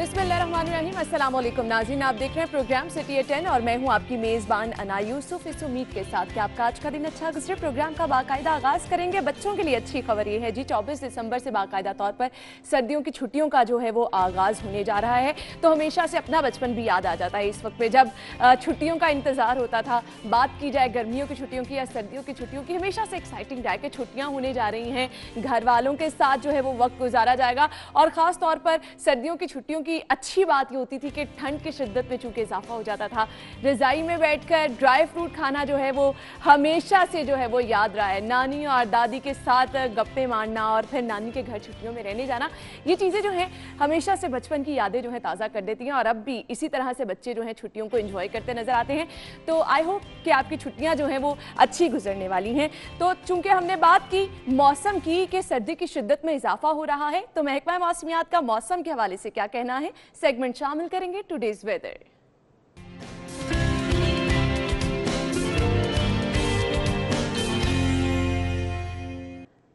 बिस्मिल्लाहिर्रहमानिर्रहीम। अस्सलाम वालेकुम नाज़रीन, आप देख रहे हैं प्रोग्राम सिटी एट 10 और मैं हूं आपकी मेज़बान अना यूसुफ। इस उम्मीद के साथ कि आपका आज का दिन अच्छा गुजरे। प्रोग्राम का बाकायदा आगाज़ करेंगे। बच्चों के लिए अच्छी खबर ये है जी, 24 दिसंबर से बाकायदा तौर पर सर्दियों की छुट्टियों का जो है वो आगाज़ होने जा रहा है। तो हमेशा से अपना बचपन भी याद आ जाता है इस वक्त पे, जब छुट्टियों का इंतज़ार होता था। बात की जाए गर्मियों की छुट्टियों की या सर्दियों की छुट्टियों की, हमेशा से एक्साइटिंग रहा है कि छुट्टियाँ होने जा रही हैं, घर वालों के साथ जो है वो वक्त गुजारा जाएगा। और ख़ास तौर पर सर्दियों की छुट्टियों की अच्छी बात ये होती थी कि ठंड की शिद्दत में चूंकि इजाफा हो जाता था, रज़ाई में बैठकर ड्राई फ्रूट खाना जो है वो हमेशा से जो है वो याद रहा है। नानी और दादी के साथ गप्पे मारना और फिर नानी के घर छुट्टियों में रहने जाना, ये चीज़ें जो हैं हमेशा से बचपन की यादें जो है ताज़ा कर देती हैं। और अब भी इसी तरह से बच्चे जो हैं छुट्टियों को एंजॉय करते नजर आते हैं। तो आई होप कि आपकी छुट्टियाँ जो हैं वो अच्छी गुजरने वाली हैं। तो चूंकि हमने बात की मौसम की कि सर्दी की शिद्दत में इजाफा हो रहा है, तो महकमा मौसमियात का मौसम के हवाले से क्या कहना है, सेगमेंट शामिल करेंगे टुडेज वेदर।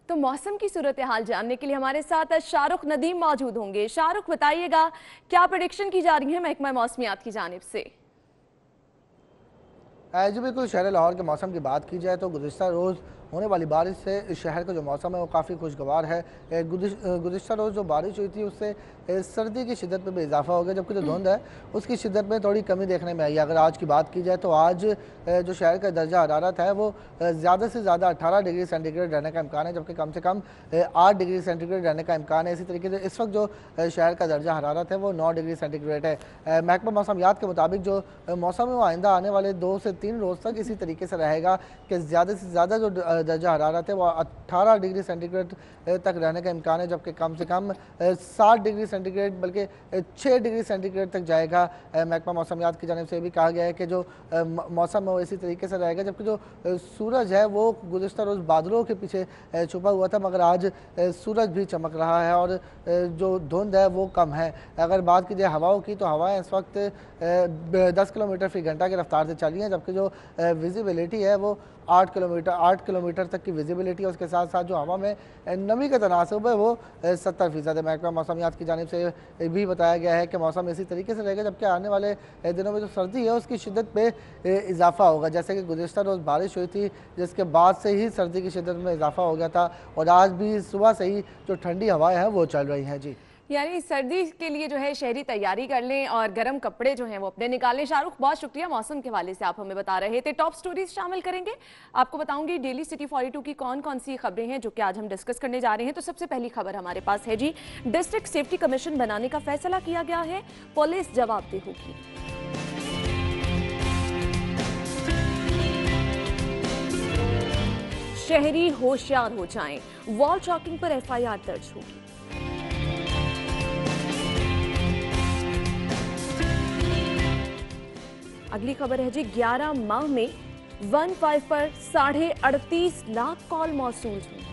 तो मौसम की सूरत हाल जानने के लिए हमारे साथ शाहरुख नदीम मौजूद होंगे। शाहरुख, बताइएगा क्या प्रेडिक्शन की जा रही है महकमा मौसमियात की जानिब से? जी बिल्कुल, शहर लाहौर के मौसम की बात की जाए तो गुज़िश्ता रोज़ होने वाली बारिश से शहर का जो मौसम है वो काफ़ी खुशगवार है। गुज़िश्ता रोज़ जो बारिश हुई थी उससे सर्दी की शिद्दत में भी इजाफा हो गया, जबकि जो धुंध है उसकी शिद्दत में थोड़ी कमी देखने में आई। अगर आज की बात की जाए तो आज जो शहर का दर्जा हरारत है वो ज़्यादा से ज़्यादा 18 डिग्री सेंटीग्रेड रहने का इम्कान है, जबकि कम से कम 8 डिग्री सेंटीग्रेड रहने का इम्कान है। इसी तरीके से इस वक्त जो शहर का दर्जा हरारत है वो 9 डिग्री सेंटीग्रेड है। महकमा मौसमियात के मुताबिक जो मौसम है वो आइंदा आने वाले 2 से 3 रोज़ तक इसी तरीके से रहेगा कि ज़्यादा से ज़्यादा जो दर्जा हरारत है वो 18 डिग्री सेंटीग्रेड तक रहने का इम्कान है, जबकि कम से कम 7 डिग्री सेंटीग्रेड बल्कि 6 डिग्री सेंटीग्रेड तक जाएगा। महकमा मौसमियात की जानिब से भी कहा गया है कि जो मौसम है वो इसी तरीके से रहेगा, जबकि जो सूरज है वो गुज़िश्ता रोज़ बादलों के पीछे छुपा हुआ था, मगर आज सूरज भी चमक रहा है और जो धुंध है वो कम है। अगर बात की जाए हवाओं की तो हवाएँ इस वक्त 10 किलोमीटर फ़ी घंटा की रफ्तार से चली हैं, जबकि जो विजिबिलिटी है वो 8 किलोमीटर तक की विजिबिलिटी है। उसके साथ साथ जो हवा में नमी का तनासब है वो 70% है। महकमा मौसमियात की जानिब से भी बताया गया है कि मौसम इसी तरीके से रहेगा, जबकि आने वाले दिनों में जो सर्दी है उसकी शिद्दत पे इजाफा होगा। जैसे कि गुज़िश्ता रोज़ बारिश हुई थी जिसके बाद से ही सर्दी की शिद्दत में इजाफा हो गया था और आज भी सुबह से ही जो ठंडी हवाएँ हैं वो चल रही हैं। जी, यानी सर्दी के लिए जो है शहरी तैयारी कर लें और गर्म कपड़े जो हैं वो अपने निकालें। शाहरुख, बहुत शुक्रिया, मौसम के हवाले से आप हमें बता रहे थे। टॉप स्टोरीज शामिल करेंगे, आपको बताऊंगी डेली सिटी 42 की कौन कौन सी खबरें हैं जो कि आज हम डिस्कस करने जा रहे हैं। तो सबसे पहली खबर हमारे पास है जी, डिस्ट्रिक्ट सेफ्टी कमीशन बनाने का फैसला किया गया है, पुलिस जवाबदेह होगी। शहरी होशियार हो जाएं, वॉल चॉकिंग पर FIR दर्ज होगी। अगली खबर है जी, 11 माह में 15 पर 38.5 लाख कॉल मौसूल हुई।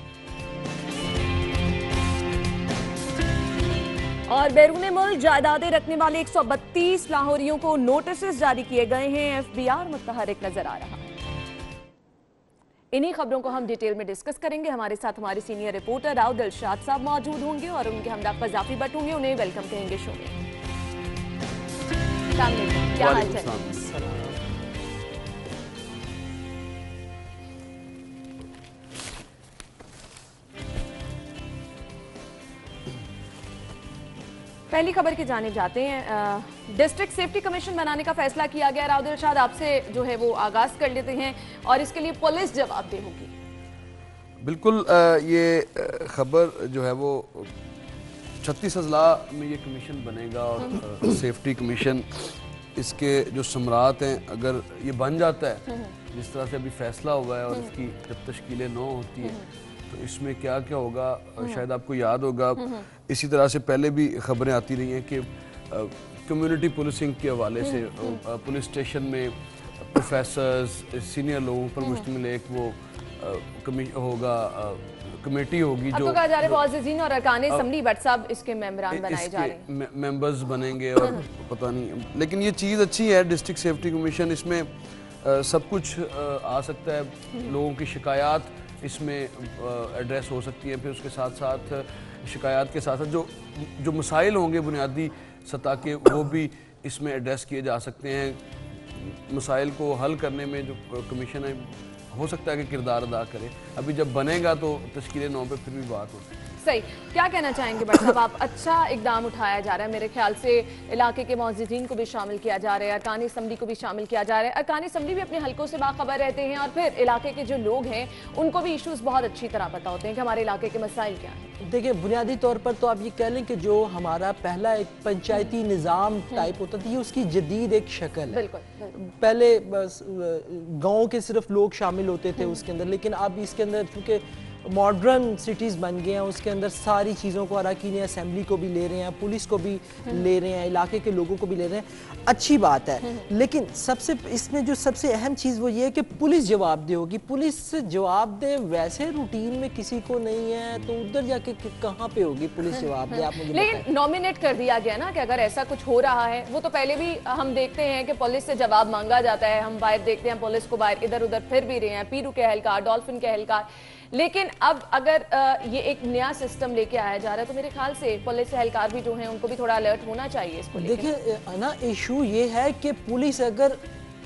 और बैरून मुल्क जायदादें रखने वाले 132 लाहौरियों को नोटिस जारी किए गए हैं। FBR मुतहरिक नजर आ रहा है। इन्हीं खबरों को हम डिटेल में डिस्कस करेंगे। हमारे साथ हमारे सीनियर रिपोर्टर राव दिलशाद साहब मौजूद होंगे और उनके हमदा कज़ाफी भट्ट होंगे। उन्हें वेलकम कहेंगे शो में। क्या हाल चाल? पहली खबर की जानिब जाते हैं। डिस्ट्रिक्ट सेफ्टी कमीशन बनाने का फैसला किया गया। राव दिलशाद, आपसे जो है वो आगाज कर लेते हैं और इसके लिए पुलिस जवाबदेह होगी। बिल्कुल, ये खबर जो है वो 36 अजला में ये कमीशन बनेगा और सेफ्टी कमीशन इसके जो समरात हैं अगर ये बन जाता है जिस तरह से अभी फैसला हुआ है और इसकी जब तश्कील नौ होती है तो इसमें क्या क्या होगा, शायद आपको याद होगा इसी तरह से पहले भी खबरें आती रही हैं कि कम्युनिटी पुलिसिंग के हवाले से पुलिस स्टेशन में प्रोफेसर्स सीनियर लोगों पर मुश्तमिल एक वो होगा कमेटी होगी जो कहा जा रहा है और अरकान असम्बली बट साहब इसके मेंबरान बनाए जा रहे हैं, मेंबर्स बनेंगे और पता नहीं, लेकिन ये चीज़ अच्छी है। डिस्ट्रिक्ट सेफ्टी कमीशन इसमें सब कुछ आ सकता है, लोगों की शिकायत इसमें एड्रेस हो सकती है। फिर उसके साथ साथ शिकायत के साथ साथ जो मसाइल होंगे बुनियादी सतह के, वो भी इसमें एड्रेस किए जा सकते हैं। मसाइल को हल करने में जो कमीशन है हो सकता है कि किरदार अदा करे। अभी जब बनेगा तो तश्कील 9 पे फिर भी बात होती है। सही, क्या कहना चाहेंगे बट साहब आप? अच्छा इकदाम उठाया जा रहा है, मेरे ख्याल से इलाके के मौजूदीन को भी शामिल किया जा रहा है, अरकान असम्बली को भी शामिल किया जा रहा है। अरकान असम्बली भी अपने हलकों से बाखबर रहते हैं और फिर इलाके के जो लोग हैं उनको भी इशूज़ बहुत अच्छी तरह पता होते हैं कि हमारे इलाके के मसाइल क्या हैं। देखिए, बुनियादी तौर पर तो आप ये कह लें कि जो हमारा पहला एक पंचायती निज़ाम टाइप होता था, ये उसकी जदीद एक शक्ल है। बिल्कुल। पहले बस गाँव के सिर्फ लोग शामिल होते थे उसके अंदर, लेकिन अब इसके अंदर चूँकि मॉडर्न सिटीज़ बन गए हैं, उसके अंदर सारी चीज़ों को अरकान असम्बली को भी ले रहे हैं, पुलिस को भी ले रहे हैं, इलाके के लोगों को भी ले रहे हैं। अच्छी बात है, लेकिन सबसे इसमें जो सबसे अहम चीज़ वो ये है कि पुलिस जवाबदेह होगी। पुलिस जवाबदेह वैसे रूटीन में किसी को नहीं है, तो उधर जाके कहाँ पे होगी पुलिस जवाबदेह? आप मुझे लेकिन नॉमिनेट कर दिया गया ना कि अगर ऐसा कुछ हो रहा है, वो तो पहले भी हम देखते हैं कि पुलिस से जवाब मांगा जाता है। हम बाहर देखते हैं पुलिस को बाहर इधर उधर फिर भी रहे हैं, पीरू के एहलकार, डॉल्फिन के एहलकार। लेकिन अब अगर ये एक नया सिस्टम लेके आया जा रहा है तो मेरे ख्याल से पुलिस एहलकार भी जो हैं उनको भी थोड़ा अलर्ट होना चाहिए इसको लेके। देखिए ना, इशू ये है कि पुलिस अगर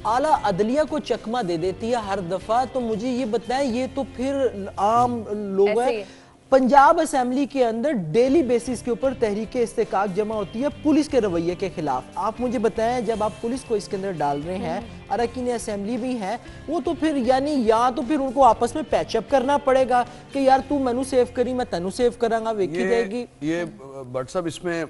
आला अदलिया को चकमा दे देती है हर दफा, तो मुझे ये बताएं, ये तो फिर आम लोग हैं। पंजाब असेंबली के अंदर डेली बेसिस के ऊपर तहरीके इस्तेकाक जमा होती है पुलिस के रवैये के खिलाफ। आप मुझे बताएं, जब आप पुलिस को इसके अंदर डाल रहे हैं, अरकान असम्बली भी है, वो तो फिर यानी या तो फिर उनको आपस में पैचअप करना पड़ेगा कि यार तू मैनू सेव करी, मैं तेनू सेव करांगा, वेखी जाएगी। ये बट साहब, इसमें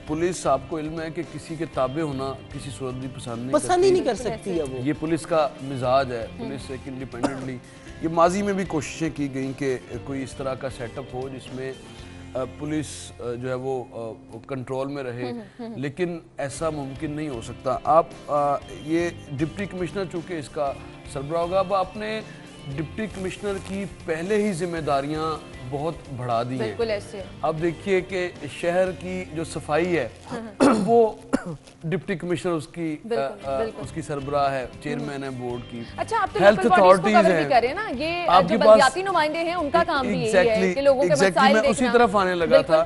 पुलिस, आपको इल्म है कि किसी के ताबे होना किसी सूरत भी पसंद ही नहीं कर सकती है। वो ये पुलिस का मिजाज है। पुलिस एक इंडिपेंडेंटली, ये माजी में भी कोशिशें की गई कि कोई इस तरह का सेटअप हो जिसमें पुलिस जो है वो कंट्रोल में रहे, लेकिन ऐसा मुमकिन नहीं हो सकता। आप ये डिप्टी कमिश्नर चूँकि इसका सरबराह होगा, अब आपने डिप्टी कमिश्नर की पहले ही जिम्मेदारियां बहुत बढ़ा दी हैं। ऐसे अब देखिए कि शहर की जो सफाई है वो डिप्टी कमिश्नर उसकी सरबराह है, चेयरमैन है बोर्ड की। अच्छा, आप तो हेल्थ अथॉरिटीज हैं ना, ये जो बलदियाती नुमाइंदे हैं उनका काम भी यही है कि लोगों के मसाइल देखना। मैं उसी तरफ आने लगा था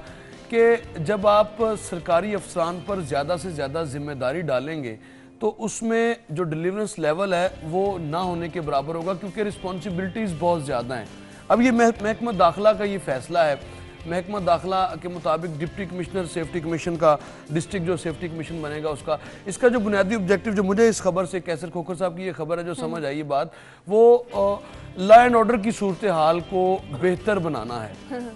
कि जब आप सरकारी अफसरान पर ज्यादा से ज्यादा जिम्मेदारी डालेंगे तो उसमें जो डिलीवरेंस लेवल है वो ना होने के बराबर होगा, क्योंकि रिस्पॉन्सिबिलिटीज बहुत ज़्यादा हैं। अब ये महकमा दाखिला का ये फैसला है। महकमा दाखिला के मुताबिक डिप्टी कमिश्नर सेफ्टी कमीशन का, डिस्ट्रिक्ट जो सेफ्टी कमीशन बनेगा उसका, इसका जो बुनियादी ऑब्जेक्टिव जो मुझे इस खबर से, कैसर खोखर साहब की ये खबर है जो समझ आई ये बात, वो लॉ एंड ऑर्डर की सूरत हाल को बेहतर बनाना है,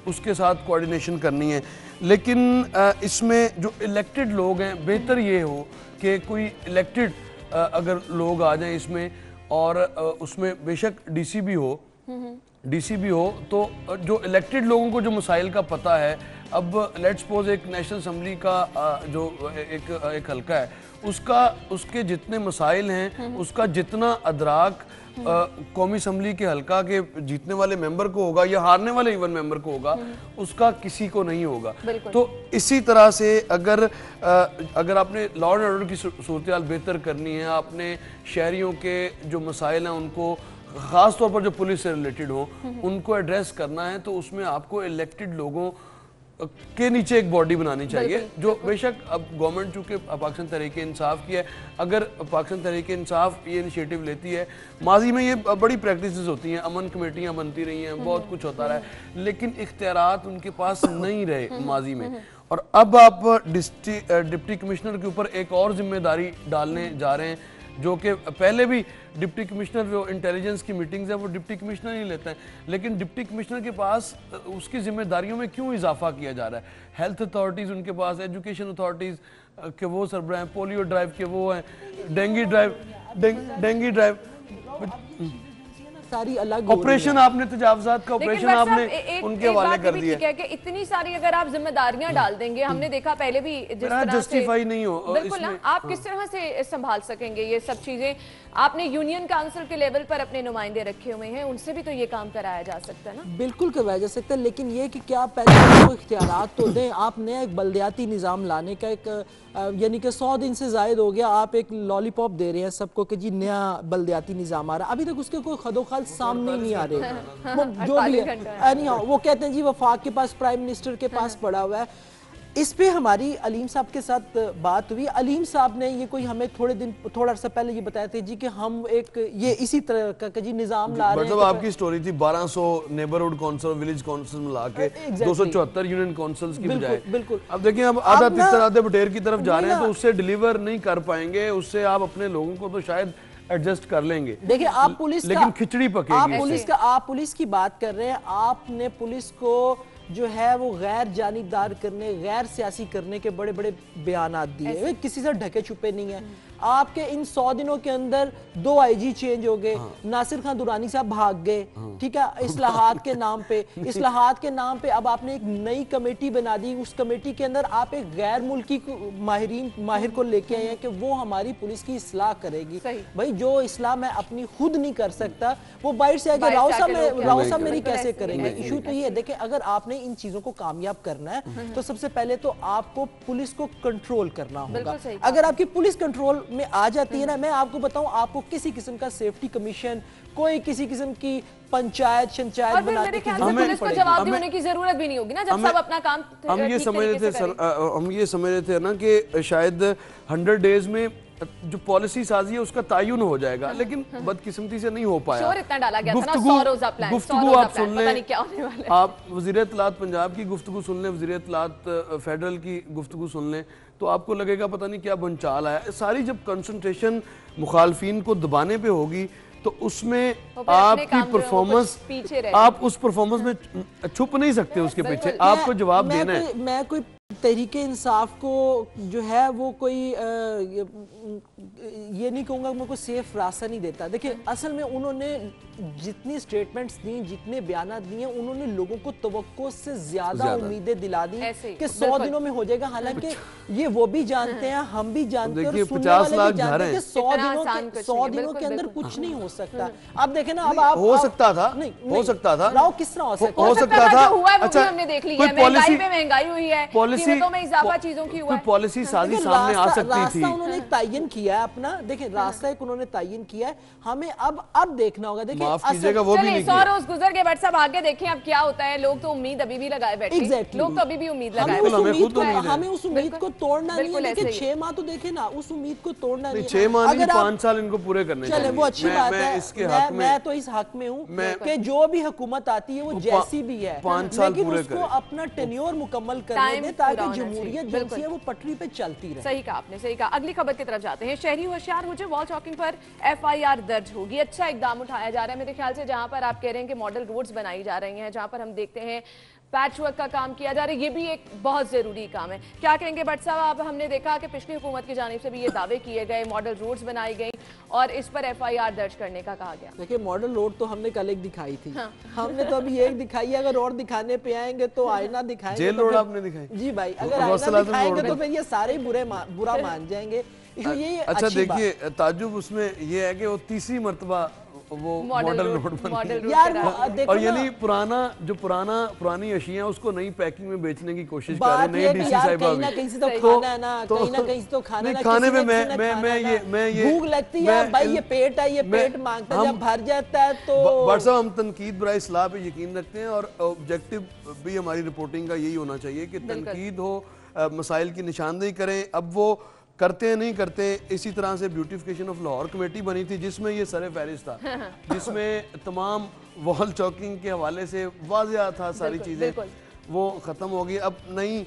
उसके साथ कोऑर्डिनेशन करनी है। लेकिन इसमें जो इलेक्टेड लोग हैं, बेहतर ये हो कि कोई इलेक्टेड अगर लोग आ जाएं इसमें, और उसमें बेशक डीसी भी हो, तो जो इलेक्टेड लोगों को जो मसाइल का पता है, अब लेट्स सपोज एक नेशनल असम्बली का जो एक हल्का है, उसके जितने मसाइल हैं, उसका जितना अदराक कौमी असम्बली के हल्का के जीतने वाले मेंबर को होगा या हारने वाले इवन मेंबर को होगा, उसका किसी को नहीं होगा। तो इसी तरह से अगर आपने लॉ एंड ऑर्डर की सूरत हाल बेहतर करनी है, आपने शहरियों के जो मसाइल हैं उनको, ख़ास तौर पर जो पुलिस से रिलेटेड हो, उनको एड्रेस करना है, तो उसमें आपको इलेक्टेड लोगों के नीचे एक बॉडी बनानी चाहिए। जो बेशक अब गवर्नमेंट चूँकि पाकिस्तान तहरीक इंसाफ की है, अगर पाकिस्तान तहरीक इंसाफ ये इनिशिएटिव लेती है, माजी में ये बड़ी प्रैक्टिसेस होती हैं, अमन कमेटियाँ बनती रही हैं, बहुत कुछ होता रहा है, लेकिन इख्तियारात उनके पास नहीं रहे माजी में। और अब आप डिप्टी कमिश्नर के ऊपर एक और जिम्मेदारी डालने जा रहे हैं, जो कि पहले भी डिप्टी कमिश्नर जो इंटेलिजेंस की मीटिंग्स है वो डिप्टी कमिश्नर ही लेते हैं, लेकिन डिप्टी कमिश्नर के पास उसकी जिम्मेदारियों में क्यों इजाफा किया जा रहा है? हेल्थ अथॉरिटीज़ उनके पास, एजुकेशन अथॉरिटीज़ के वो सरबराह हैं, पोलियो ड्राइव के वो हैं, डेंगी ड्राइव सारी अलग ऑपरेशन, आपने तजावजात का ऑपरेशन आपने उनके हवाले कर दिया है कि इतनी सारी अगर आप जिम्मेदारियां डाल देंगे, हमने देखा पहले भी जिस तरह जस्टिफाई नहीं हो, बिल्कुल ना, आप किस तरह से संभाल सकेंगे ये सब चीजें? आपने यूनियन काउंसिल के लेवल पर अपने नुमाइंदे रखे हुए हैं, उनसे भी तो ये काम कराया जा सकता है ना? बिल्कुल करवाया जा सकता है, लेकिन ये कि क्या पहले तो इख्तियारात तो दें। आप नया एक बल्दियाती निज़ाम लाने का एक यानी कि 100 दिन से जायद हो गया, आप एक लॉलीपॉप दे रहे हैं सबको कि जी नया बल्दियाती निज़ाम आ रहा है, अभी तक उसके कोई खदोखाल सामने नहीं आ रहे। जो भी है, वो कहते हैं जी वफाक के पास, प्राइम मिनिस्टर के पास पड़ा हुआ है। इस पे हमारी अलीम साहब के साथ बात हुई। अलीम साहब ने ये कोई हमें थोड़ा अर्सा पहले ये बताया था जी कि हम एक ये इसी तरह का जी निजाम ला रहे हैं। मतलब आपकी स्टोरी थी 1200 नेबरहुड काउंसिल, विलेज काउंसिल मिला के 274 यूनियन काउंसिल्स की बजाय। बिल्कुल। अब देखिए हम आधा तितर आधे बटेर की तरफ जा रहे हैं, तो उससे डिलीवर नहीं कर पाएंगे, उससे आप अपने लोगों को तो शायद एडजस्ट कर लेंगे। देखिए आप पुलिस लेकिन खिचड़ी पकेगी। आप पुलिस की बात कर रहे हैं, आपने पुलिस को जो है वो गैर जानिबदार करने, गैर सियासी करने के बड़े बड़े बयानात दिए, किसी से ढके छुपे नहीं है। आपके इन 100 दिनों के अंदर 2 आईजी चेंज हो गए, नासिर खान दुरानी साहब भाग गए, ठीक है, इस्लाहात के नाम पे। इस्लाहात के नाम पे अब आपने एक नई कमेटी बना दी, उस कमेटी के अंदर आप एक गैर मुल्की माहिर को लेके आए हैं कि वो हमारी पुलिस की इस्लाह करेगी। भाई जो इस्लाह मैं अपनी खुद नहीं कर सकता, वो बाहर से आके राव साहब मेरी कैसे करेंगे? इशू तो ये है, देखिए अगर आपने इन चीजों को कामयाब करना है तो सबसे पहले तो आपको पुलिस को कंट्रोल करना होगा। अगर आपकी पुलिस कंट्रोल में आ जाती है ना, मैं आपको बताऊं, आपको किसी किस्म का सेफ्टी कमीशन, कोई किसी किस्म की पंचायत शंचायत बनाने की पुलिस को जवाब देने की जरूरत भी नहीं होगी ना, जब सब अपना काम हम ये समझ रहे थे ना कि शायद 100 डेज में जो पॉलिसी साजी है उसका तायुन हो जाएगा, लेकिन बदकिस्मती से नहीं हो पाया। इतना डाला गया था ना, 100 रोजा प्लान, गुफ्तगू आप सुन लें, आप वज़ीर इत्तलात पंजाब की गुफ्तगू सुन लें, वज़ीर इत्तलात फेडरल की गुफ्तगू सुन लें, तो आपको लगेगा पता नहीं क्या भंचाल आया। सारी जब कंसंट्रेशन मुखालफिन को दबाने पे होगी तो उसमें आपकी परफॉर्मेंस, आप उस परफॉर्मेंस में छुप नहीं सकते, उसके पीछे आपको जवाब देना है। मैं कोई तहरीके इंसाफ को जो है वो कोई ये नहीं कहूँगा, मैं कोई सेफ रास्ता नहीं देता। देखिए असल में उन्होंने जितनी स्टेटमेंट्स दी, जितने बयान दिए, उन्होंने लोगों को तवक्को से ज्यादा उम्मीदें दिला दी कि 100 दिनों में हो जाएगा। हालांकि ये वो भी जानते हैं, हम भी जानते हैं, 50 लाख जानते हैं कि 100 दिनों के अंदर कुछ नहीं हो सकता। अब देखें ना, अब आप हो सकता था, हो सकता था, राव किस तरह हो सकता था, अच्छा हमने देख लिया, महंगाई पे महंगाई हुई है, कीमतों में इजाफा चीजों की हुआ है, पॉलिसी साजी सामने आ सकती थी। उन्होंने तायन किया है अपना, देखिए रास्ता एक उन्होंने तायन किया है, हमें अब देखना होगा। देखिए माफ कीजिएगा, वो भी नहीं किया। 100 रोज गुजर गए, बट सब आगे देखें अब क्या होता है। लोग तो उम्मीद अभी भी लगाए बैठे, लोग तो अभी भी उम्मीद लगाए बैठे। हमें उस उम्मीद को तोड़ना नहीं है। देखिए 6 माह तो देखे ना, उस उम्मीद को तोड़ना नहीं है। 6 माह नहीं, 5 साल इनको पूरे करने चाहिए। वो अच्छी बात है, मैं तो इस हक में हूँ कि जो भी हुकूमत आती है वो जैसी भी है, 5 साल लेकिन पूरे उसको अपना टेन्योर मुकम्मल करने दें ताकि जमहूरियत जो है वो पटरी पे चलती रहे। सही कहा आपने, सही कहा। अगली खबर की तरफ जाते हैं। शहरी होशियार हो जाए, वॉल चॉकिंग पर FIR दर्ज होगी। अच्छा इकदाम उठाया जा रहा है मेरे ख्याल से, जहां पर आप कह रहे हैं कि मॉडल रोड्स बनाई जा रही हैं, जहां पर हम देखते हैं पैच वर्क का काम किया जा रहा है, ये भी एक बहुत जरूरी काम है। क्या कहेंगे भट्ट साहब? अब हमने देखा कि पिछली हुकूमत की जानिब से भी ये दावे किए गए, मॉडल रोड्स बनाई गई और इस पर FIR दर्ज करने का कहा गया। देखिए मॉडल रोड तो हमने कल एक दिखाई थी, हमने तो अभी एक दिखाई है, अगर और दिखाने पे आएंगे तो आईना दिखाएंगे। जेल रोड आपने दिखाई? जी भाई, अगर आईना दिखाएंगे तो फिर ये सारे बुरा मान जाएंगे। अच्छा देखिए ताजुब उसमें ये है कि वो तीसरी मरतबा वो मॉडल रोड बन यार, और यानी पुरानी अशिया उसको नई पैकिंग में बेचने की कोशिश कर रहे हैं। डीसी साहब कहीं ना कहीं से तो खाना है ना, कहीं ना कहीं से तो खाना है। खाने में मैं ये भूख लगती है भाई, ये पेट है, ये पेट मांगता है, जब भर जाता है तो। बट साहब हम तनकीद बराए इस्लाह पे यकीन रखते हैं और ऑब्जेक्टिव भी हमारी रिपोर्टिंग का यही होना चाहिए कि तनकीद हो, मसाइल की निशानदेही करें। अब वो करते नहीं करते। इसी तरह से ब्यूटिफिकेशन ऑफ लाहौर कमेटी बनी थी जिसमें ये सरे फहरिस्त था, जिसमें तमाम वॉल चॉकिंग के हवाले से वाज़िया था, सारी चीज़ें वो ख़त्म हो गई। अब नहीं,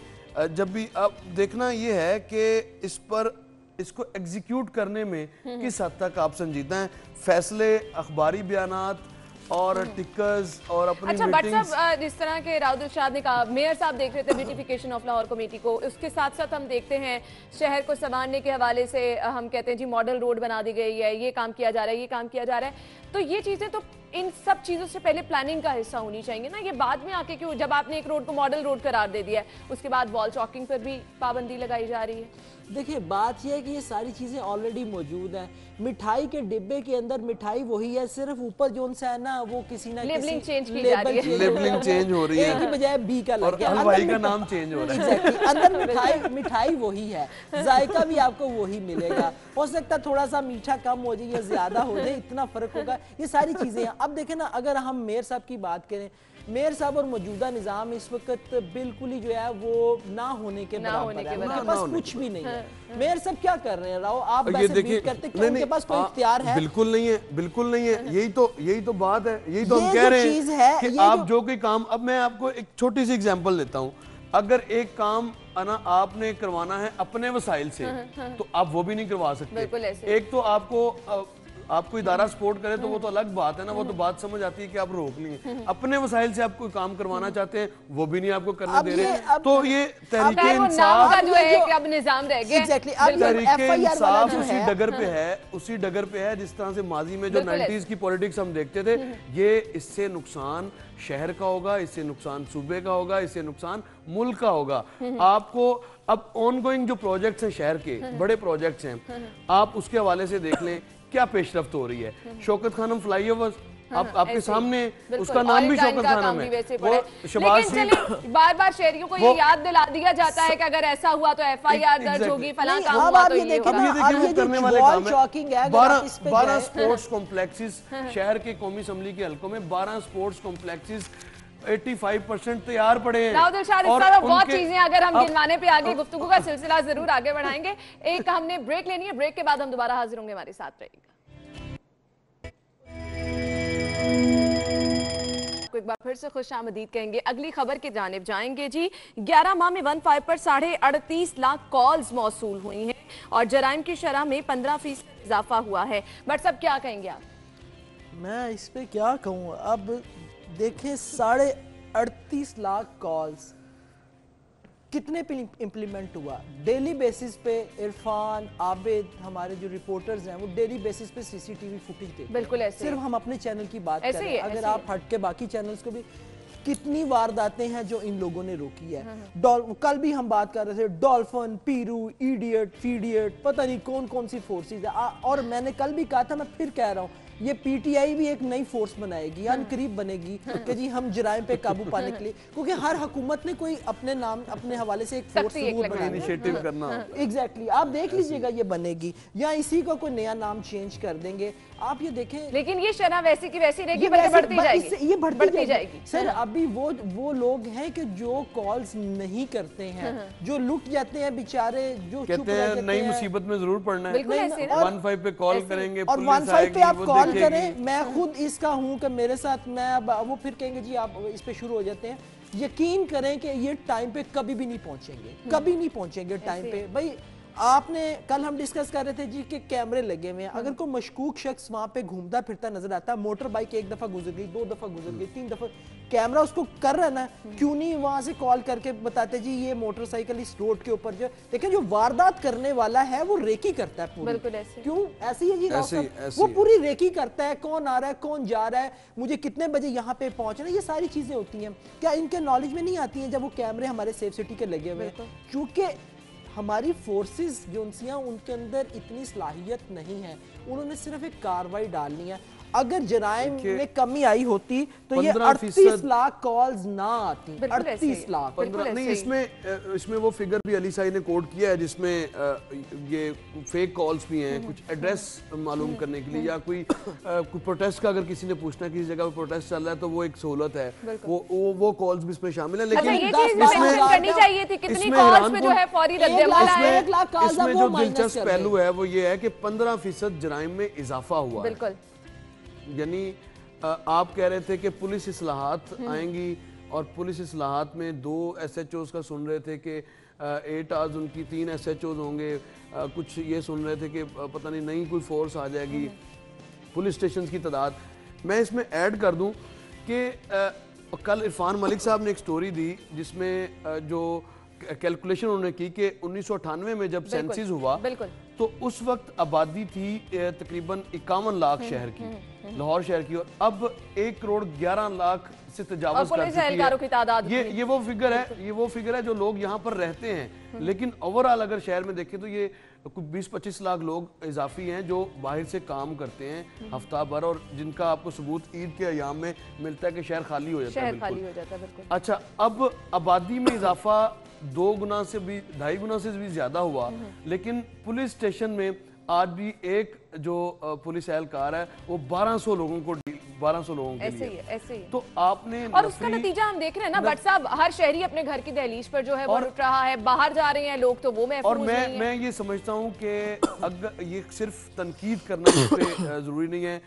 जब भी अब देखना ये है कि इसको एग्जीक्यूट करने में किस हद तक आप संजीदा हैं। फैसले, अखबारी बयानात और टिकर्स और अपनी अच्छा भट्ट साहब, जिस तरह के राउद इरशाद ने कहा, मेयर साहब देख रहे थे ब्यूटिफिकेशन ऑफ लाहौर कमेटी को, उसके साथ साथ हम देखते हैं शहर को संवारने के हवाले से हम कहते हैं जी मॉडल रोड बना दी गई है, ये काम किया जा रहा है, ये काम किया जा रहा है। तो ये चीजें तो इन सब चीजों से पहले प्लानिंग का हिस्सा होनी चाहिए ना, ये बाद में आके क्यों? जब आपने एक रोड को मॉडल रोड करार दे दिया है, उसके बाद वॉल चॉकिंग पर भी पाबंदी लगाई जा रही है। देखिए बात यह है कि ये सारी चीजें ऑलरेडी मौजूद हैं। मिठाई के डिब्बे के अंदर मिठाई वही है, सिर्फ ऊपर जोन सा है ना वो किसी ना लेबलिंग किसी चेंज की जा रही है, लेबलिंग चेंज हो रही है, एक की बजाय बी का लग गया, हलवाई का नाम चेंज हो रहा है। अंदर मिठाई वही है, जायका भी आपको वही मिलेगा। हो सकता है थोड़ा सा मीठा कम हो जाए या ज्यादा हो जाए, इतना फर्क होगा। ये सारी चीजें हैं। अब देखें ना, अगर हम मेयर साहब की बात करें, मेयर साहब और मौजूदा निजाम इस वक्त बिल्कुल ही जो है वो ना होने के बराबर है, उनके पास कुछ भी नहीं है। मेयर साहब क्या कर रहे हैं राव, आप वैसे बीट करते हैं, उनके पास कोई इख्तियार है? बिल्कुल नहीं है, बिल्कुल नहीं है। यही तो बात है, यही तो हम कह रहे हैं कि आप जो कोई काम, अब मैं आपको एक छोटी सी एग्जांपल देता हूं, अगर एक काम आपने करवाना है अपने वसाइल से तो आप वो भी नहीं करवा सकते। एक तो आपको इदारा सपोर्ट करे तो वो तो अलग बात है ना, वो तो बात समझ आती है कि आप रोक नहीं है। अपने वसाइल से आप कोई काम करवाना चाहते हैं वो भी नहीं आपको करने दे रहे, तो ये तहरीके इंसाफ का जो है कि अब निजाम रह गया, तहरीके इंसाफ उसी डगर पे है, उसी डगर पे है जिस तरह से माजी में जो 90s की पॉलिटिक्स हम देखते थे। ये इससे नुकसान शहर का होगा, इससे नुकसान सूबे का होगा, इससे नुकसान मुल्क का होगा। आपको अब ऑनगोइंग जो प्रोजेक्ट्स हैं शहर के, बड़े प्रोजेक्ट्स हैं, आप उसके हवाले से देख लें क्या पेशरफ्त हो रही है। शौकत खानम फ्लाईओवर आपके सामने, उसका नाम भी शौकत खानम है। वो शहबाज बार बार शहरियों को ये याद दिला दिया जाता है कि अगर ऐसा हुआ तो FIR दर्ज होगी, फलां काम हुआ तो ये होगा। अब ये देखिए वो करने वाले काम है। 12 स्पोर्ट्स कॉम्प्लेक्सेस शहर के कौमी असम्बली के हलकों में 12 स्पोर्ट्स कॉम्प्लेक्सेस 85% तैयार पड़े हैं। और बहुत चीजें अगर हम गिनवाने पे आगे गुफ्तगू का सिलसिला जरूर आगे बढ़ाएंगे। एक हमने ब्रेक लेनी है, ब्रेक के बाद हम दोबारा हाजिर होंगे, हमारे साथ रहिएगा। एक बार फिर से खुशामदीद कहेंगे। अगली खबर की जानिब जाएंगे जी। 11 माह में 15 पर 38.5 लाख कॉल्स मौसूल हुई हैं और जराइम की शरह में 15% इजाफा हुआ है। बट सब क्या कहेंगे आप? मैं इस पे क्या कहूँ, अब देखें 38.5 लाख कॉल्स कितने पे इम्प्लीमेंट हुआ। डेली बेसिस पे इरफान, आबिद, हमारे जो रिपोर्टर्स हैं वो डेली बेसिस पे CCTV फुटेज देते हैं। बिल्कुल ऐसे सिर्फ हम अपने चैनल की बात करें, अगर आप हट के बाकी चैनल्स को भी, कितनी वारदातें हैं जो इन लोगों ने रोकी है। कल भी हम बात कर रहे थे, डॉल्फिन, पीरू, इडियट, फीडियट, पता नहीं कौन कौन सी फोर्सेज है। और मैंने कल भी कहा था, मैं फिर कह रहा हूँ, ये PTI भी एक नई फोर्स बनाएगी, अनकरीब बनेगी कि जी हम जराइम पे काबू पाने के लिए, क्योंकि हर हुकूमत ने कोई अपने नाम अपने हवाले से एक फोर्स इनिशिएटिव करना। एग्जैक्टली, आप देख लीजिएगा ये बनेगी या इसी का कोई नया नाम चेंज कर देंगे। आप ये देखें, लेकिन ये शरह वैसी की वैसी रहेगी, बढ़ती जाएगी, ये बढ़ती जाएगी। सर अभी वो लोग हैं कि जो कॉल्स नहीं करते हैं, जो लुट जाते हैं बेचारे, जो कहते हैं नई मुसीबत में जरूर पड़ना है, 15 पे कॉल करेंगे, और 15 पे आप कॉल करें। मैं खुद इसका हूं कि मेरे साथ मैं वो फिर कहेंगे जी आप इस पे शुरू हो जाते हैं। यकीन करें कि ये टाइम पे कभी भी नहीं पहुंचेंगे, कभी नहीं पहुंचेंगे टाइम पे। भाई आपने कल हम डिस्कस कर रहे थे जी के कैमरे लगे हुए हैं, अगर कोई मशकूक शख्स वहां पे घूमता फिरता नजर आता है, मोटर बाइक एक दफा गुजर गई, 2 दफा गुजर गई, 3 दफा, कैमरा उसको कर रहा है ना, क्यों नहीं वहां से कॉल करके बताते जी ये मोटरसाइकिल इस रोड के ऊपर जो देखिए जो वारदात करने वाला है वो रेकी करता है पूरी। क्यों ऐसी है जी, वो पूरी रेकी करता है, कौन आ रहा है, कौन जा रहा है, मुझे कितने बजे यहाँ पे पहुंचना, ये सारी चीजें होती हैं। क्या इनके नॉलेज में नहीं आती हैं जब वो कैमरे हमारे सेफ सिटी के लगे हुए हैं? क्योंकि हमारी फोर्सेस जो उनके अंदर इतनी सलाहियत नहीं है, उन्होंने सिर्फ एक कार्रवाई डालनी है। अगर जराइम में कमी आई होती तो ये 38 लाख कॉल्स ना आती। 38 लाख नहीं, इसमें वो फिगर भी अली साई ने कोट किया है जिसमें ये फेक कॉल्स भी हैं, कुछ एड्रेस मालूम करने के लिए, या कोई प्रोटेस्ट का अगर किसी ने पूछना है किसी जगह पे प्रोटेस्ट चल रहा है तो वो एक सहूलत है, वो कॉल्स भी इसमें शामिल है। लेकिन इसमें जो दिलचस्प पहलू है वो ये है कि 15% जराइम में इजाफा हुआ है। यानी आप कह रहे थे कि पुलिस इस्लाहात आएंगी, और पुलिस इस्लाहात में 2 SHOs का सुन रहे थे कि 8 आज उनकी 3 SHOs होंगे, कुछ ये सुन रहे थे कि पता नहीं नई कोई फोर्स आ जाएगी, पुलिस स्टेशन की तादाद। मैं इसमें ऐड कर दूं कि कल इरफान मलिक साहब ने एक स्टोरी दी जिसमें जो कैलकुलेशन उन्होंने की कि 1998 में जब सेंसिस हुआ तो उस वक्त आबादी थी तकरीबन 51 लाख शहर की, लाहौर शहर की, और अब 1 करोड़ 11 लाख से तजावुज कर चुकी है। ये वो फिगर है जो लोग यहाँ पर रहते हैं। लेकिन ओवरऑल अगर शहर में देखें तो ये 20-25 लाख लोग इजाफी हैं जो बाहर से काम करते हैं हफ्ता भर, और जिनका आपको सबूत ईद के अयाम में मिलता है कि शहर खाली हो जाता है। अच्छा, अब आबादी में इजाफा 2 गुना से भी 2.5 गुना से भी ज्यादा हुआ, लेकिन पुलिस स्टेशन में आज भी एक जो पुलिस एहलकार है वो 1200 लोगों को 1200 लोगों के ऐसे ही लिए। है, ऐसे ही है। तो आपने और उसका नतीजा हम देख रहे हैं ना बट साहब, हर शहरी अपने घर की दहलीज पर जो है वो उठ रहा है, बाहर जा रहे हैं लोग तो वो महफूज और नहीं है। मैं ये समझता हूँ कि अगर ये सिर्फ तनकीद करना इस पे जरूरी नहीं है,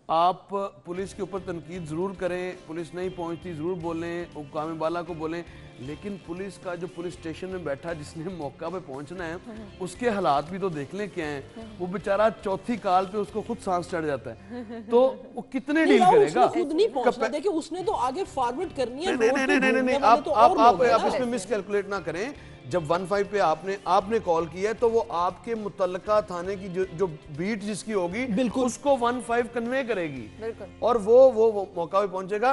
आप पुलिस के ऊपर तनकीद ज़रूर करें, पुलिस नहीं पहुंचती ज़रूर बोलें, हुक्काम बाला को बोलें, लेकिन पुलिस का जो पुलिस स्टेशन में बैठा जिसने मौका पे पहुंचना है उसके हालात भी तो देख लें क्या हैं। वो बेचारा चौथी काल पे उसको खुद सांस चढ़ जाता है, तो वो कितने डील करेगा। खुद नहीं पहुंचना, देखिए उसने तो आगे फॉरवर्ड करनी है। नहीं, आप इसमें मिस कैलकुलेट ना करें। जब 15 पे आपने कॉल किया है तो वो आपके मुतल्लका थाने की जो बीट जिसकी होगी बिल्कुल उसको 15 कन्वे करेगी और वो मौका पे पहुंचेगा।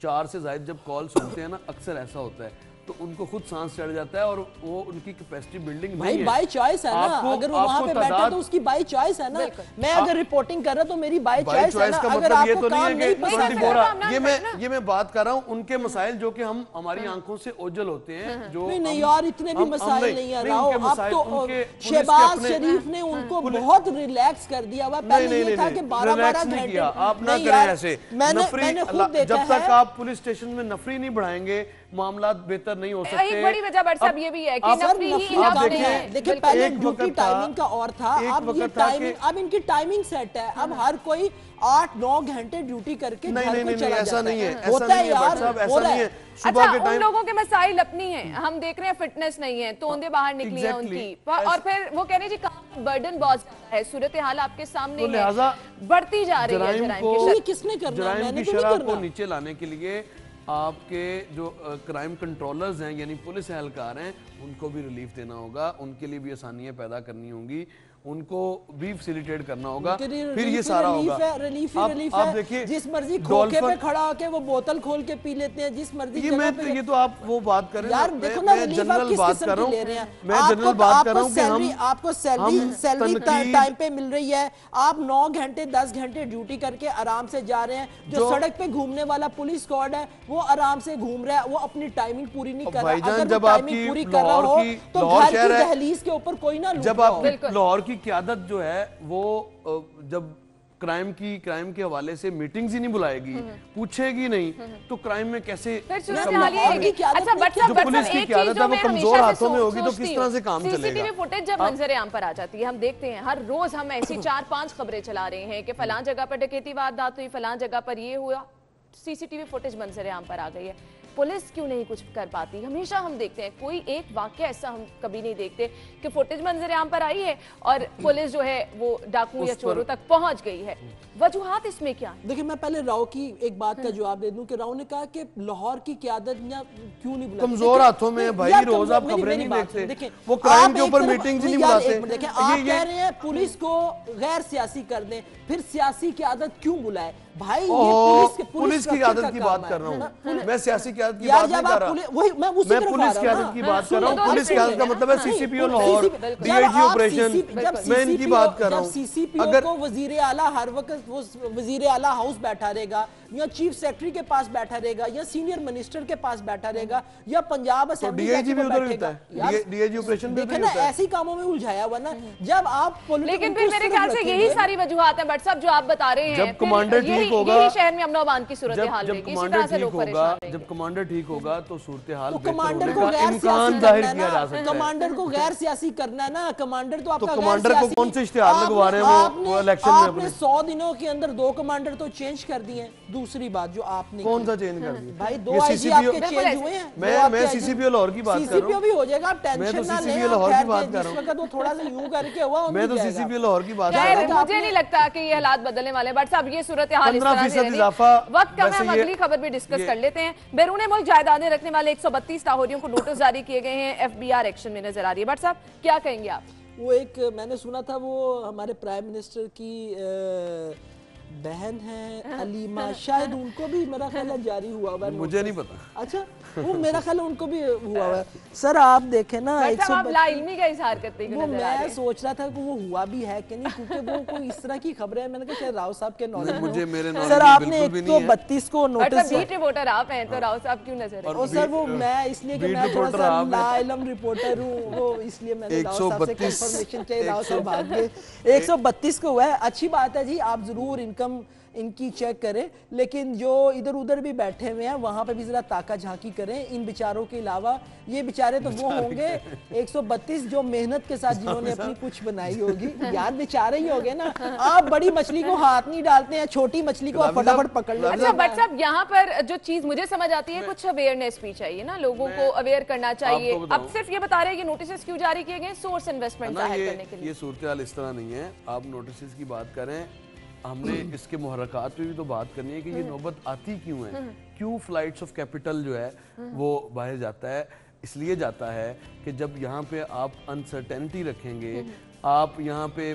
4 से ज्यादा जब कॉल सुनते हैं ना, अक्सर ऐसा होता है तो उनको खुद सांस चढ़ जाता है और वो उनकी कैपेसिटी बिल्डिंग नहीं है। बाई चॉइस है ना, अगर वो वहां पे बैठा तो उसकी बाई चॉइस है ना। मैं अगर रिपोर्टिंग कर रहा तो मेरी बाई चॉइस है ना। अगर आपको ये तो काम नहीं है कि 24 ये मैं बात कर रहा हूँ उनके मसाइल जो कि हम हमारी आंखों से ओझल होते हैं। जो नहीं यार, इतने भी मसाइल नहीं है राव। अब तो शहबाज शरीफ ने उनको बहुत रिलैक्स कर दिया हुआ। पहले ये था कि 12-12 घंटे आप ना करें ऐसे। मैंने खुद देखा जब तक आप पुलिस स्टेशन में नफरी नहीं बढ़ाएंगे मामला बेहतर नहीं हो सकते। एक बड़ी वजह बट साहब ये भी है कि नफरी ही इलाज नहीं है। देखिए पहले ड्यूटी टाइमिंग का और था, अब इनकी टाइमिंग सेट है। अब हर कोई 8-9 घंटे ड्यूटी करके घर को चला ऐसा जाता नहीं है, है। होता है यार, ऐसा नहीं है। अच्छा, उन लोगों के मसाइल अपनी हैं, हम देख रहे हैं फिटनेस नहीं है, तोंदे बाहर निकली है उनकी, और फिर वो कह रहे जी काम बर्डन बहुत ज्यादा है, सूरत हाल आपके सामने है, बढ़ती जा रही है जराइम। किसने करना है? मैंने तो नहीं करना। को नीचे लाने के लिए आपके जो क्राइम कंट्रोलर्स हैं यानी पुलिस एहलकार हैं उनको भी रिलीफ देना होगा, उनके लिए भी आसानियां पैदा करनी होंगी, उनको भी फैसिलिटेट करना होगा, फिर ये सारा होगा। रिलीफ है। देखिए जिस मर्जी खोखे पे खड़ा होके वो बोतल खोल के पी लेते हैं, जिस मर्जी ये तो आप वो बात कर रहे हैं यार। देखो ना, रिलीफ आप किस किस्म की ले रहे हैं। मैं जनरल बात कर रहा हूं कि आपको सैलरी टाइम पे मिल रही है, आप 9 घंटे 10 घंटे ड्यूटी करके आराम से जा रहे हैं। जो सड़क पे घूमने वाला पुलिस स्क्वाड है वो आराम से घूम रहा है, वो अपनी टाइमिंग पूरी नहीं कर रहा। अगर वो टाइमिंग पूरी कर रहा हो तो घर की दहलीज के ऊपर कोई ना। जब आप लाहौर की क़यादत जो है वो जब क्राइम के हवाले से मीटिंग्स ही नहीं बुलाएगी, पूछेगी नहीं, तो क्राइम में कैसे अच्छा बट पुलिस की क़यादत वो कमजोर हाथों में होगी तो किस तरह से काम चलेगा। सीसीटीवी फुटेज जब मंजर आम पर आ जाती है, हम देखते हैं हर रोज हम ऐसी 4-5 खबरें चला रहे हैं कि फलां जगह पर डकैती वारदात हुई, फलां जगह पर ये हुआ, सीसीटीवी फुटेज मंजर आम पर आ गई है। पुलिस क्यों नहीं कुछ कर पाती? हमेशा हम देखते हैं कोई एक वाकया ऐसा हम कभी नहीं देखते कि फुटेज मंजर आम पर आई है और पुलिस जो है वो डाकू या चोरों तक पहुंच गई है। वजूहात इसमें क्या है? देखिए मैं पहले राव की एक बात का जवाब दे दूं कि राव ने कहा कि लाहौर की क़यादत क्यों नहीं बुलाती? कमजोर हाथों में भाई, रोज आप खबरें नहीं देखते, देखिए वो क्राइम के ऊपर मीटिंग्स नहीं बुलाते। देखिए आप कह रहे हैं पुलिस को गैर सियासी कर दें, फिर सियासी क़यादत क्यों बुलाए? भाई ये पुलिस की क़यादत की बात कर रहा हूँ मैं, सियासी क़यादत की बात नहीं कर रहा। मैं पुलिस क़यादत की बात कर रहा हूँ। पुलिस क़यादत का मतलब है सीसीपीओ लाहौर, डीआईजी ऑपरेशन, मैं इनकी बात कर रहा हूँ। सीसीपीओ को वजीर आला हर वक्त वो वजीर आला हाउस बैठा रहेगा या चीफ सेक्रेटरी के पास बैठा रहेगा या सीनियर मिनिस्टर के पास बैठा रहेगा या पंजाब असेंबली डीआईजी भी उधर होता है, डीआईजी ऑपरेशन भी देखिए ना, ऐसी कामों में उलझाया हुआ ना। जब आप लेकिन फिर मेरे ख्याल से यही सारी वजूहात है बट साहब जो आप बता रहे हैं। जब कमांडर ठीक होगा, यही शहर में अमन अमान की सूरत हाल जब कमांडर ठीक होगा तो सूरत हाल कमांडर को इम्कान जाहिर किया जा सकता है। कमांडर को गैर सियासी करना है ना। कमांडर तो आपका कमांडर को कौन से इश्तिहार लगवा रहे हैं वो इलेक्शन में? आपने 100 दिनों के अंदर 2 कमांडर तो चेंज कर दिए। दूसरी बात जो आपने कौन सा चेंज कर दिया भाई? 2 आईजी आपके चेंज हुए हैं। मैं सीसीपीओ लाहौर की बात कर रहा हूं। सीसीपीओ भी हो जाएगा, आप टेंशन ना लें। मैं तो सीसीपीओ लाहौर की बात कर रहा हूं। वक्त वो थोड़ा सा यूं करके हुआ, मैं तो सीसीपीओ लाहौर की बात कर रहा हूं। मुझे नहीं लगता कि ये हालात बदलने वाले। बट साहब ये सूरत हाल इस तरह से इजाफा वक्त कम है, हम अगली खबर भी डिस्कस कर लेते हैं। बैरून मुल्क जायदादें रखने वाले 132 लाहौरियों को नोटिस जारी किए गए हैं, एफबीआर एक्शन में नजर आ रही है। बट साहब क्या कहेंगे आप? वो एक मैंने सुना था वो हमारे प्राइम मिनिस्टर की बहन है अलीमा, शायद उनको भी मेरा ख्याल जारी हुआ हुआ है। मुझे नहीं पता। अच्छा वो मेरा ख्याल उनको भी हुआ हुआ है। सर आप देखें ना, आप लाइल्मी का इजहार करते हैं। वो मैं सोच रहा था कि वो हुआ भी है कि नहीं, क्योंकि वो कोई इस तरह की खबरें हैं। मैंने कहा शायद राव साहब के नॉलेज मुझे मेरे नॉलेज सर आपने 132 को नोटिस बीट रिपोर्टर आप हैं तो राव साहब क्यों नजर है? और सर वो मैं इसलिए कि मैं थोड़ा सा लाइलम रिपोर्टर हूं, वो इसलिए मैंने राव साहब से कंफर्मेशन चाहिए। राव साहब भाग गए। 132 को हुआ है। अच्छी बात है जी, आप जरूर इनकम इनकी चेक करें, लेकिन जो इधर उधर भी बैठे हुए हैं वहां पे भी जरा ताका झांकी करें। इन बेचारों के अलावा ये बेचारे तो वो होंगे 132 जो मेहनत के साथ जिन्होंने अपनी कुछ बनाई होगी। यार बेचारे ही हो गए ना। आप बड़ी मछली को हाथ नहीं डालते हैं, छोटी मछली को आप फटाफट पकड़ लेते हैं। अच्छा बट साहब यहाँ पर जो चीज मुझे समझ आती है, कुछ अवेयरनेस भी चाहिए ना, लोगों को अवेयर करना चाहिए। अब सिर्फ ये बता रहे हैं कि नोटिस क्यों जारी किए गए, सोर्स इन्वेस्टमेंट जाहिर करने के लिए। ये सूरत इस तरह नहीं है। आप नोटिस की बात करें, हमने इसके मुहर्रकात पे भी तो बात करनी है कि ये नौबत आती क्यों है, क्यों फ्लाइट्स ऑफ कैपिटल जो है वो बाहर जाता है। इसलिए जाता है कि जब यहाँ पे आप अनसर्टेनिटी रखेंगे, आप यहाँ पे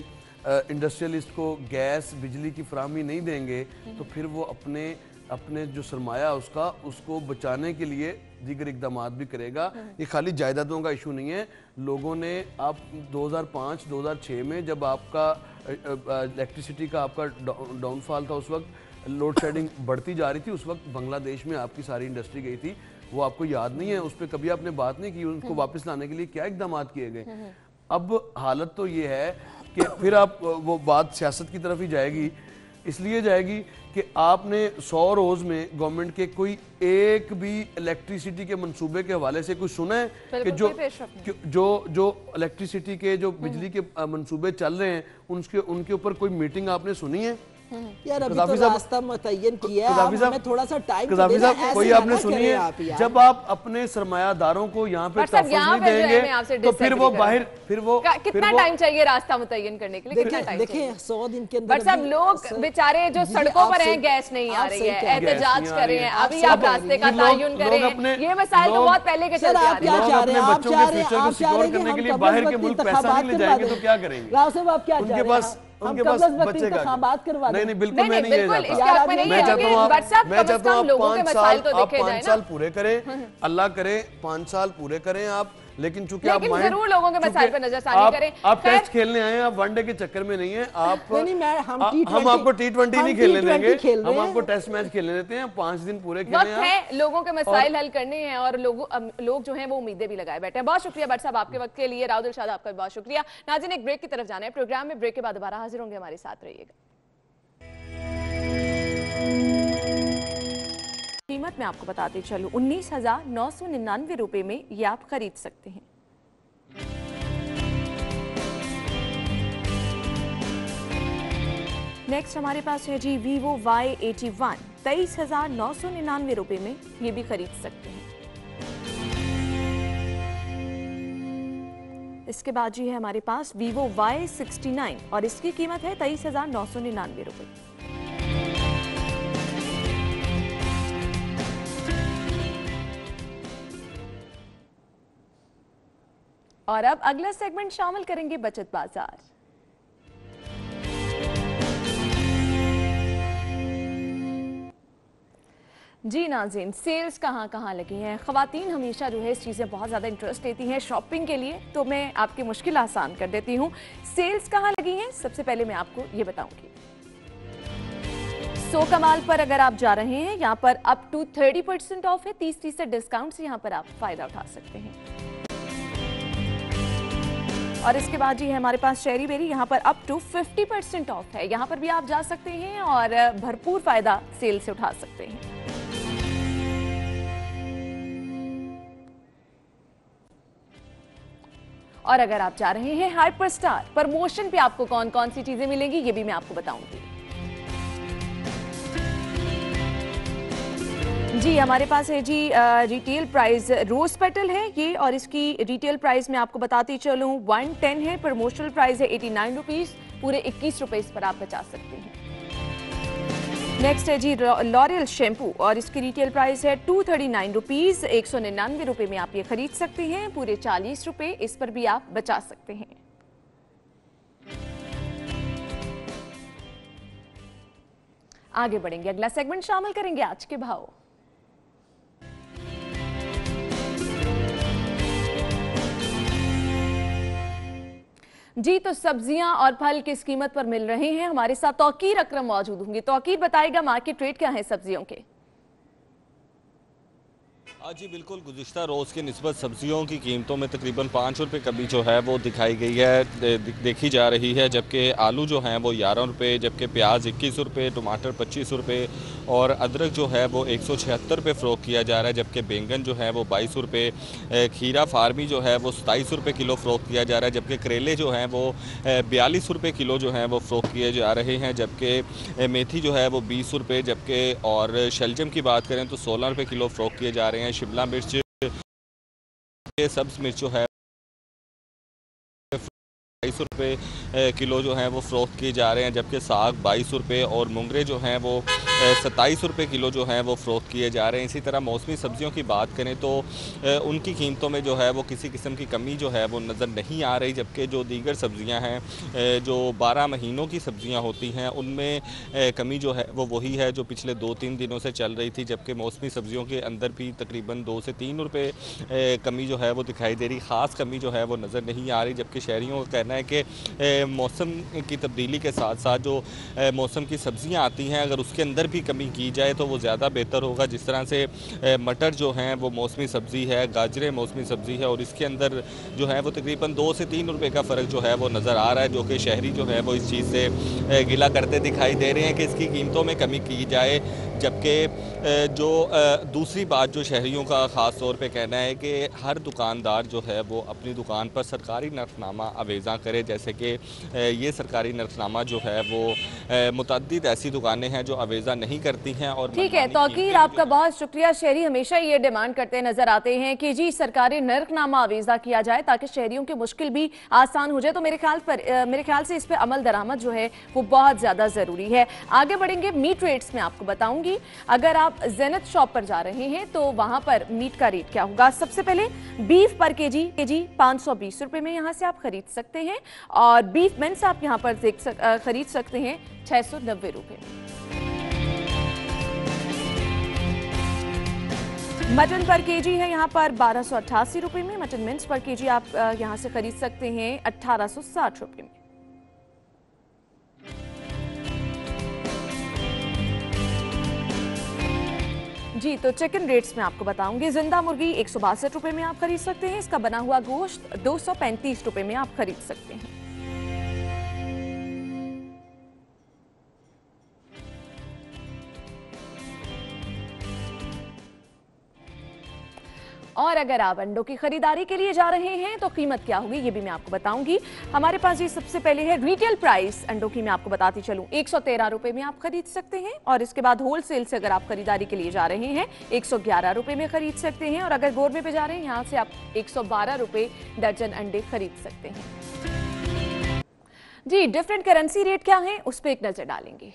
इंडस्ट्रियलिस्ट को गैस बिजली की फराहमी नहीं देंगे, तो फिर वो अपने जो सरमाया उसको बचाने के लिए दीगर इकदाम भी करेगा। ये खाली जायदादों का इशू नहीं है। लोगों ने आप 2005-2006 में जब आपका इलेक्ट्रिसिटी का आपका डाउनफॉल था, उस वक्त लोड शेडिंग बढ़ती जा रही थी, उस वक्त बांग्लादेश में आपकी सारी इंडस्ट्री गई थी। वो आपको याद नहीं है, उस पर कभी आपने बात नहीं की। उनको वापस लाने के लिए क्या इकदाम किए गए। अब हालत तो ये है कि फिर आप वो बात सियासत की तरफ ही जाएगी। इसलिए जाएगी कि आपने 100 रोज में गवर्नमेंट के कोई एक भी इलेक्ट्रिसिटी के मंसूबे के हवाले से कुछ सुना है कि जो इलेक्ट्रिसिटी के जो बिजली के मंसूबे चल रहे हैं उनके ऊपर कोई मीटिंग आपने सुनी है? यार अभी तो रास्ता मुतय्यन किया है, अब हमें थोड़ा सा टाइम तो देना है। कोई आपने सुनी है? जब आप अपने सरमायादारों को यहाँ पे तहफ़्फ़ुज़ नहीं देंगे तो फिर वो बाहर कितना टाइम चाहिए रास्ता मुतय्यन करने के लिए? कितना टाइम? देखिए 100 दिन के अंदर सब लोग बेचारे जो सड़कों पर हैं, गैस नहीं आ रही है, एहतजाज कर रहे हैं, अभी आप रास्ते का तयन करें। ये मसाइल तो बहुत पहले के चलते आ रहे हैं। लोग अपने बच्चों के फ्यूचर को सिक्योर करने के लिए बाहर के मुल्क पैसा नहीं ले जाएंगे तो क्या करेंगे? राव साहब आप क्या चाह रहे हैं? उनके पास बचेगा नहीं, बिल्कुल मैं नहीं ये चाहता। मैं चाहता हूँ आप 5 साल पूरे करें, अल्लाह करे 5 साल पूरे करें आप, लेकिन चूंकि आप जरूर लोगों के मसाइल पर नजरसानी करें। आप टेस्ट खेलने आए हैं, आप वनडे के चक्कर में नहीं है। आप हम आपको T20 नहीं खेलने देंगे, हम आपको टेस्ट मैच खेलने देते हैं। 5 दिन पूरे खेलने हैं, लोगों के मसाइल हल करने हैं और लोग जो हैं वो उम्मीदें भी लगाए बैठे हैं। बहुत शुक्रिया भट्ट साहब आपके वक्त के लिए। राव दिलशाद आपका भी बहुत शुक्रिया। नाज़रीन एक ब्रेक की तरफ जाना है, प्रोग्राम में ब्रेक के बाद दोबारा हाजिर होंगे, हमारे साथ रहिएगा। कीमत में आपको बताते चलूं 19,999 रुपए में ये आप खरीद सकते हैं। नेक्स्ट हमारे पास है जी Vivo Y81, 23,999 रुपए में ये भी खरीद सकते हैं। इसके बाद जी है हमारे पास Vivo Y69 और इसकी कीमत है 23,999 रुपए। और अब अगला सेगमेंट शामिल करेंगे बचत बाजार। जी नाज़रीन, सेल्स कहाँ कहाँ लगी हैं। ख़वातीन हमेशा जो है इस चीज़ें बहुत ज़्यादा इंटरेस्ट लेती हैं शॉपिंग के लिए, तो मैं आपकी मुश्किल आसान कर देती हूँ। सेल्स कहाँ लगी हैं, सबसे पहले मैं आपको ये बताऊंगी। सो कमाल पर अगर आप जा रहे हैं, यहाँ पर अप टू 30% ऑफ है, 30% डिस्काउंट से यहाँ पर आप फ़ायदा उठा सकते हैं। और इसके बाद जी है हमारे पास चेरी बेरी, यहाँ पर अप टू 50% ऑफ है, यहाँ पर भी आप जा सकते हैं और भरपूर फायदा सेल से उठा सकते हैं। और अगर आप जा रहे हैं हाइपर स्टार, प्रमोशन पे आपको कौन कौन सी चीजें मिलेंगी ये भी मैं आपको बताऊंगी। जी हमारे पास है जी रिटेल प्राइस रोज पेटल है ये, और इसकी रिटेल प्राइस मैं आपको बताती चलूं 110 है, प्रमोशनल प्राइस है 89 रुपीज, पूरे 21 रुपए इस पर आप बचा सकते हैं। नेक्स्ट है जी लॉरियल शैम्पू और इसकी रिटेल प्राइस है 239 रुपीज, 199 रुपए में आप ये खरीद सकते हैं, पूरे 40 रुपए इस पर भी आप बचा सकते हैं। आगे बढ़ेंगे, अगला सेगमेंट शामिल करेंगे आज के भाव। जी तो सब्जियां और फल किस कीमत पर मिल रहे हैं, हमारे साथ तौकीर अकरम मौजूद होंगे। तौकीर बताएगा मार्केट रेट क्या है सब्जियों के। जी बिल्कुल, गुज़िश्ता रोज़ के निस्बत सब्ज़ियों की कीमतों में तकरीबन 5 रुपये कमी जो है वो दिखाई गई है, देखी जा रही है। जबकि आलू जो हैं वो 11 रुपये, जबकि प्याज 21 रुपये, टमाटर 25 रुपये और अदरक जो है वो 176 रुपये फ़रोख्त किया जा रहा है। जबकि बैंगन जो है वो 22 रुपये, खीरा फार्मी जो है वो 27 रुपये किलो फ़रोख्त किया जा रहा है। जबकि करेले जो हैं वो 42 रुपये किलो जो हैं वो फ़रोख्त किए जा रहे हैं। जबकि मेथी जो है वो 20 रुपये, जबकि और शलजम की बात करें तो 16 रुपये किलो फ़रोख्त किए जा रहे हैं। शिमला मिर्च, सब्ज़ मिर्च जो है 22 रुपये किलो जो हैं वो फ़रोख्त किए जा रहे हैं। जबकि साग 22 रुपये और मुंगरे जो हैं वो 27 रुपये किलो जो हैं वो फ़रोख्त किए जा रहे हैं। इसी तरह मौसमी सब्ज़ियों की बात करें तो उनकी कीमतों में जो है वो किसी किस्म की कमी जो है वो नज़र नहीं आ रही। जबकि जो दीगर सब्ज़ियां हैं, जो 12 महीनों की सब्ज़ियां होती हैं, उनमें कमी जो है वो वही है जो पिछले 2-3 दिनों से चल रही थी। जबकि मौसमी सब्ज़ियों के अंदर भी तकरीबन 2 से 3 रुपये कमी जो है वो दिखाई दे रही, ख़ास कमी जो है वो नज़र नहीं आ रही। जबकि शहरियों का कहना है कि मौसम की तब्दीली के साथ साथ जो मौसम की सब्ज़ियां आती हैं, अगर उसके अंदर भी कमी की जाए तो वो ज़्यादा बेहतर होगा। जिस तरह से मटर जो हैं वो मौसमी सब्ज़ी है, गाजरें मौसमी सब्ज़ी है और इसके अंदर जो है वो तकरीबन 2 से 3 रुपये का फ़र्क जो है वो नज़र आ रहा है, जो कि शहरी जो है वो इस चीज़ से गिला करते दिखाई दे रहे हैं कि इसकी कीमतों में कमी की जाए। जबकि जो दूसरी बात जो शहरियों का ख़ास तौर पे कहना है कि हर दुकानदार जो है वो अपनी दुकान पर सरकारी नरखनामा अवेज़ा करे। जैसे कि ये सरकारी नरखनामा जो है वो मुतअद्दिद ऐसी दुकानें हैं जो अवेज़ा नहीं करती हैं। और ठीक है तौकीर, आपका बहुत शुक्रिया। शहरी हमेशा ये डिमांड करते नजर आते हैं कि जी सरकारी नरखनामा अवेज़ा किया जाए ताकि शहरियों की मुश्किल भी आसान हो जाए। तो मेरे ख्याल से इस पर अमल दरामद जो है वो बहुत ज़्यादा ज़रूरी है। आगे बढ़ेंगे मीट रेट्स में आपको बताऊंगी। अगर आप ज़ेनत शॉप पर जा रहे हैं तो वहां पर मीट का रेट क्या होगा। सबसे पहले बीफ पर केजी 520 रुपए में यहां से आप खरीद सकते हैं और बीफ मेंस आप यहां पर खरीद सकते हैं 690 रुपए। मटन पर केजी है यहाँ पर 1288 रुपए में। मटन मिंस पर केजी आप यहाँ से खरीद सकते हैं 1860 रुपए में। जी तो चिकन रेट्स में आपको बताऊंगी। जिंदा मुर्गी 162 रुपए में आप खरीद सकते हैं। इसका बना हुआ गोश्त 235 रुपए में आप खरीद सकते हैं। और अगर आप अंडों की खरीदारी के लिए जा रहे हैं तो कीमत क्या होगी ये भी मैं आपको बताऊंगी। हमारे पास ये सबसे पहले है रिटेल प्राइस अंडों की, मैं आपको बताती चलूं 113 रुपए में आप खरीद सकते हैं। और इसके बाद होलसेल से अगर आप खरीदारी के लिए जा रहे हैं 111 रुपए में खरीद सकते हैं। और अगर गोरमे पे जा रहे हैं यहाँ से आप 112 रुपए दर्जन अंडे खरीद सकते हैं। जी डिफरेंट करेंसी रेट क्या है उस पर एक नजर डालेंगे।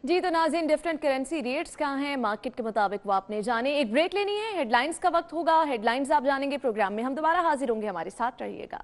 जी तो नाज़रीन डिफरेंट करेंसी रेट्स क्या हैं मार्केट के मुताबिक वो आपने जाने। एक ब्रेक लेनी है, हेडलाइंस का वक्त होगा। हेडलाइंस आप जानेंगे, प्रोग्राम में हम दोबारा हाजिर होंगे, हमारे साथ रहिएगा।